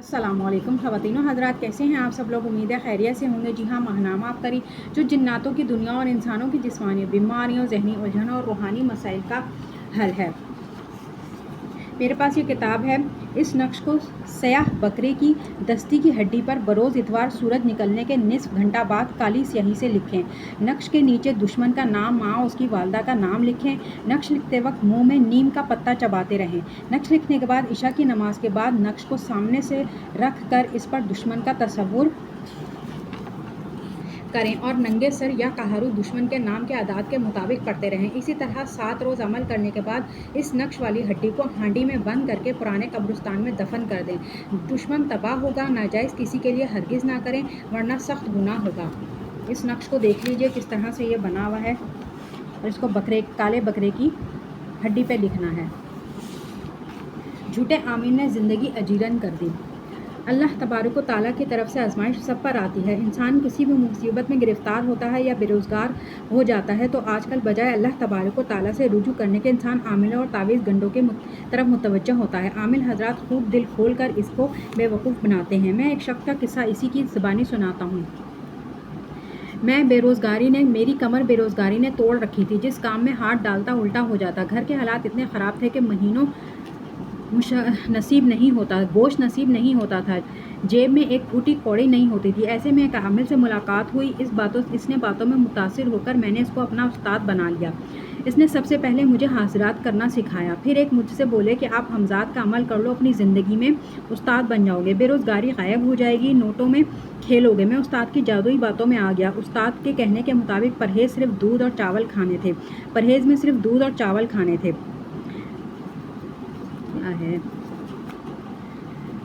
अस्सलाम वालेकुम ख़वातीनो हज़रात, कैसे हैं आप सब लोग। उम्मीद है खैरियत से होंगे। जी हाँ, माहनामा अफ्तारी जो जिन्नातों की दुनिया और इंसानों की जिस्मानी बीमारियों, जहनी उलझनों और रूहानी मसाइल का हल है। मेरे पास ये किताब है। इस नक्श को सयाह बकरे की दस्ती की हड्डी पर बरोज़ इतवार सूरज निकलने के निस्फ घंटा बाद काली स्याही से लिखें। नक्श के नीचे दुश्मन का नाम, माँ और उसकी वालदा का नाम लिखें। नक्श लिखते वक्त मुंह में नीम का पत्ता चबाते रहें। नक्श लिखने के बाद इशा की नमाज के बाद नक्श को सामने से रख कर इस पर दुश्मन का तस्वुर करें और नंगे सर या कहारू दुश्मन के नाम के आदात के मुताबिक पढ़ते रहें। इसी तरह 7 रोज़ अमल करने के बाद इस नक्श वाली हड्डी को हांडी में बंद करके पुराने कब्रिस्तान में दफन कर दें। दुश्मन तबाह होगा। नाजायज़ किसी के लिए हरगिज़ ना करें, वरना सख्त गुनाह होगा। इस नक्श को देख लीजिए किस तरह से ये बना हुआ है, और इसको काले बकरे की हड्डी पे लिखना है। झूठे आमीन ने ज़िंदगी अजीरन कर दी। अल्लाह तबारक व तआला की तरफ से आजमाइश सब पर आती है। इंसान किसी भी मुसीबत में गिरफ्तार होता है या बेरोज़गार हो जाता है तो आजकल बजाय अल्लाह तबारक व तआला से रुजू करने के इंसान आमिलों और तावीज़ गंडों के तरफ मुतवज्जह होता है। आमिल हजरात खूब दिल खोल कर इसको बेवकूफ़ बनाते हैं। मैं एक शख्स का किस्सा इसी की ज़बानी सुनाता हूँ। मेरी कमर बेरोज़गारी ने तोड़ रखी थी। जिस काम में हाथ डालता उल्टा हो जाता। घर के हालात इतने ख़राब थे कि महीनों नसीब नहीं होता, गोश्त नसीब नहीं होता था, जेब में एक फूटी कौड़ी नहीं होती थी। ऐसे में एक आमिल से मुलाकात हुई। इसने बातों में मुतासिर होकर मैंने इसको अपना उस्ताद बना लिया। इसने सबसे पहले मुझे हाज़िरात करना सिखाया। फिर एक मुझसे बोले कि आप हमजात का अमल कर लो, अपनी ज़िंदगी में उस्ताद बन जाओगे, बेरोज़गारी गायब हो जाएगी, नोटों में खेलोगे। मैं उस्ताद की जादुई बातों में आ गया। उस्ताद के कहने के मुताबिक परहेज़ सिर्फ दूध और चावल खाने थे। परहेज़ में सिर्फ दूध और चावल खाने थे। है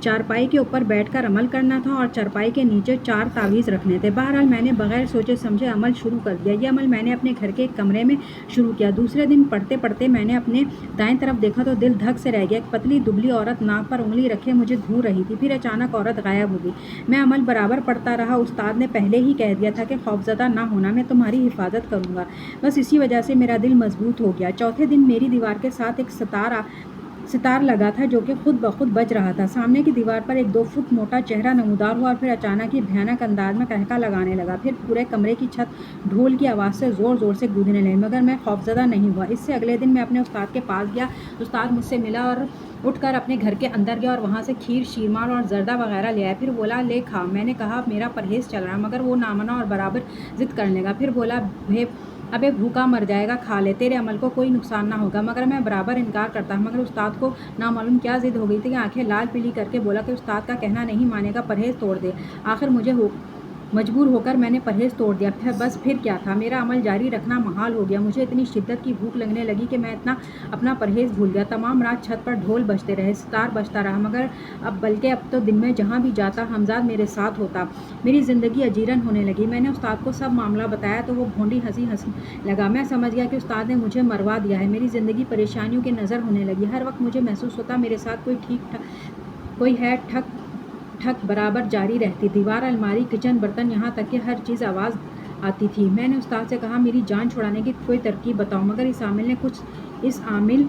चारपाई के ऊपर बैठकर अमल करना था और चारपाई के नीचे 4 तावीज़ रखने थे। बहरहाल मैंने बगैर सोचे समझे अमल शुरू कर दिया। ये अमल मैंने अपने घर के एक कमरे में शुरू किया। दूसरे दिन पढ़ते पढ़ते मैंने अपने दाएं तरफ देखा तो दिल धक से रह गया। एक पतली दुबली औरत नाक पर उंगली रखे मुझे घूर रही थी। फिर अचानक औरत गायब हो गई। मैं अमल बराबर पढ़ता रहा। उस्ताद ने पहले ही कह दिया था कि खौफजदा ना होना, मैं तुम्हारी हिफाजत करूँगा। बस इसी वजह से मेरा दिल मजबूत हो गया। चौथे दिन मेरी दीवार के साथ एक सितार लगा था जो कि खुद ब खुद बज रहा था। सामने की दीवार पर एक 2 फुट मोटा चेहरा नमूदार हुआ और फिर अचानक ही भयानक अंदाज में कहका लगाने लगा। फिर पूरे कमरे की छत ढोल की आवाज़ से ज़ोर ज़ोर से गूंजने लगी, मगर मैं खौफजदा नहीं हुआ। इससे अगले दिन मैं अपने उस्ताद के पास गया। उस्ताद मुझसे मिला और उठकर अपने घर के अंदर गया और वहाँ से खीर, शीरमार और जर्दा वगैरह ले आया। फिर बोला ले खा। मैंने कहा मेरा परहेज़ चल रहा है, मगर वो ना माना और बराबर ज़िद करने लगा। फिर बोला अबे भूखा मर जाएगा, खा ले, तेरे अमल को कोई नुकसान ना होगा। मगर मैं बराबर इनकार करता। मगर उस्ताद को नामालूम क्या ज़िद हो गई थी कि आंखें लाल पीली करके बोला कि उस्ताद का कहना नहीं मानेगा, परहेज़ तोड़ दे। आखिर मजबूर होकर मैंने परहेज़ तोड़ दिया। फिर क्या था, मेरा अमल जारी रखना महाल हो गया। मुझे इतनी शिद्दत की भूख लगने लगी कि मैं अपना परहेज़ भूल गया। तमाम रात छत पर ढोल बजते रहे, सितार बजता रहा, मगर अब तो दिन में जहाँ भी जाता हमजाद मेरे साथ होता। मेरी ज़िंदगी अजीरन होने लगी। मैंने उस्ताद को सब मामला बताया तो वो भोंडी हंसी लगा। मैं समझ गया कि उस्ताद ने मुझे मरवा दिया है। मेरी ज़िंदगी परेशानियों की नज़र होने लगी। हर वक्त मुझे महसूस होता मेरे साथ कोई है। ठक बराबर जारी रहती। दीवार, अलमारी, किचन, बर्तन, यहाँ तक कि हर चीज़ आवाज़ आती थी। मैंने उस्ताद से कहा मेरी जान छुड़ाने की कोई तरकीब बताओ, मगर इस आमिल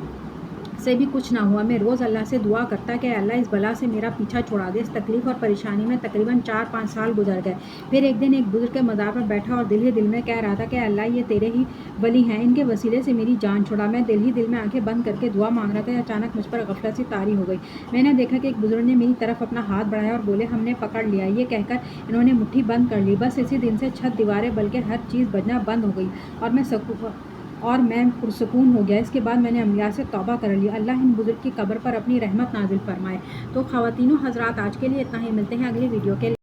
से भी कुछ ना हुआ। मैं रोज़ अल्लाह से दुआ करता कि अल्लाह इस बला से मेरा पीछा छुड़ा दे। इस तकलीफ़ और परेशानी में तकरीबन 4-5 साल गुजर गए। फिर एक दिन एक बुजुर्ग के मज़ार पर बैठा और दिल ही दिल में कह रहा था कि अल्लाह ये तेरे ही वली हैं, इनके वसीले से मेरी जान छुड़ा। मैं दिल ही दिल में आंखें बंद करके दुआ मांग रहा था। अचानक मुझ पर गफलत सी तारी हो गई। मैंने देखा कि एक बुजुर्ग ने मेरी तरफ अपना हाथ बढ़ाया और बोले हमने पकड़ लिया। ये कहकर इन्होंने मुट्ठी बंद कर ली। बस इसी दिन से छत, दीवारें बल्कि हर चीज़ बजना बंद हो गई और मैं पुरसुकून हो गया। इसके बाद मैंने अम्बिया से तौबा कर लिया। अल्लाह इन बुजुर्ग की कब्र पर अपनी रहमत नाजिल फरमाए। तो ख़वातीनो हज़रात, आज के लिए इतना ही। मिलते हैं अगली वीडियो के लिए।